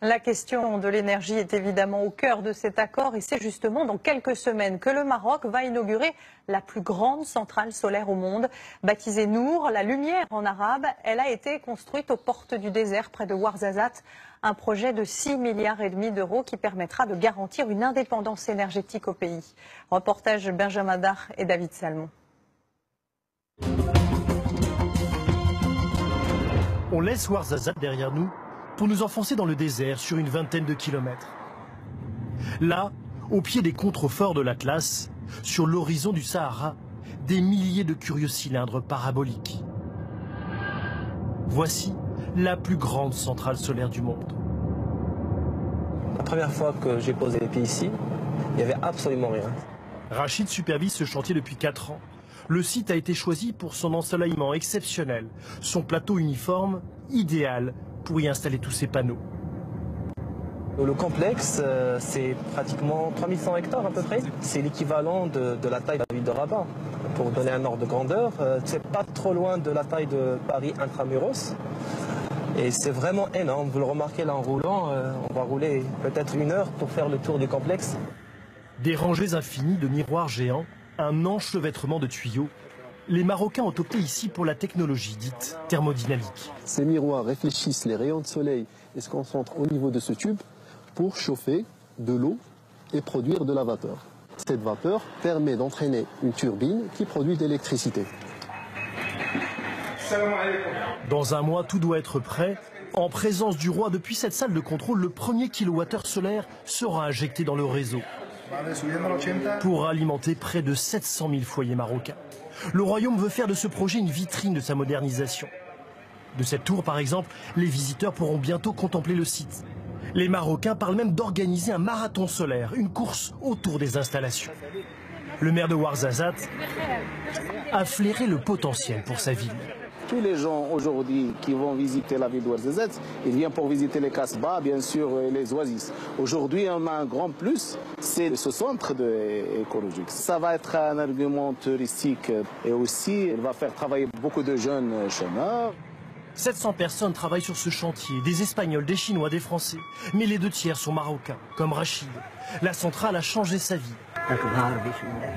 La question de l'énergie est évidemment au cœur de cet accord et c'est justement dans quelques semaines que le Maroc va inaugurer la plus grande centrale solaire au monde. Baptisée Nour, la lumière en arabe, elle a été construite aux portes du désert près de Ouarzazate. Un projet de 6,5 milliards d'euros qui permettra de garantir une indépendance énergétique au pays. Reportage Benjamin Dar et David Salmon. On laisse Ouarzazate derrière nous pour nous enfoncer dans le désert sur une vingtaine de kilomètres. Là, au pied des contreforts de l'Atlas, sur l'horizon du Sahara, des milliers de curieux cylindres paraboliques. Voici la plus grande centrale solaire du monde. La première fois que j'ai posé les pieds ici, il n'y avait absolument rien. Rachid supervise ce chantier depuis 4 ans. Le site a été choisi pour son ensoleillement exceptionnel, son plateau uniforme idéal pour y installer tous ces panneaux. Le complexe, c'est pratiquement 3100 hectares à peu près. C'est l'équivalent de la taille de la ville de Rabat. Pour donner un ordre de grandeur, c'est pas trop loin de la taille de Paris intramuros. Et c'est vraiment énorme. Vous le remarquez là en roulant, on va rouler peut-être 1 heure pour faire le tour du complexe. Des rangées infinies de miroirs géants, un enchevêtrement de tuyaux. Les Marocains ont opté ici pour la technologie dite thermodynamique. Ces miroirs réfléchissent les rayons de soleil et se concentrent au niveau de ce tube pour chauffer de l'eau et produire de la vapeur. Cette vapeur permet d'entraîner une turbine qui produit de l'électricité. Dans un mois, tout doit être prêt. En présence du roi, depuis cette salle de contrôle, le premier kilowattheure solaire sera injecté dans le réseau pour alimenter près de 700 000 foyers marocains. Le royaume veut faire de ce projet une vitrine de sa modernisation. De cette tour, par exemple, les visiteurs pourront bientôt contempler le site. Les Marocains parlent même d'organiser un marathon solaire, une course autour des installations. Le maire de Ouarzazate a flairé le potentiel pour sa ville. Tous les gens aujourd'hui qui vont visiter la ville d'Ouarzazate, ils viennent pour visiter les Casbah, bien sûr, et les oasis. Aujourd'hui, on a un grand plus, c'est ce centre écologique. Ça va être un argument touristique et aussi, il va faire travailler beaucoup de jeunes chômeurs. 700 personnes travaillent sur ce chantier, des Espagnols, des Chinois, des Français. Mais les 2 tiers sont marocains, comme Rachid. La centrale a changé sa vie.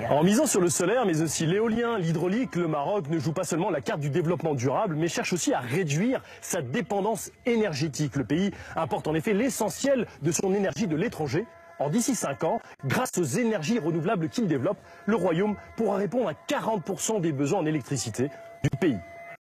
En misant sur le solaire, mais aussi l'éolien, l'hydraulique, le Maroc ne joue pas seulement la carte du développement durable, mais cherche aussi à réduire sa dépendance énergétique. Le pays importe en effet l'essentiel de son énergie de l'étranger. Or, d'ici 5 ans, grâce aux énergies renouvelables qu'il développe, le royaume pourra répondre à 40% des besoins en électricité du pays.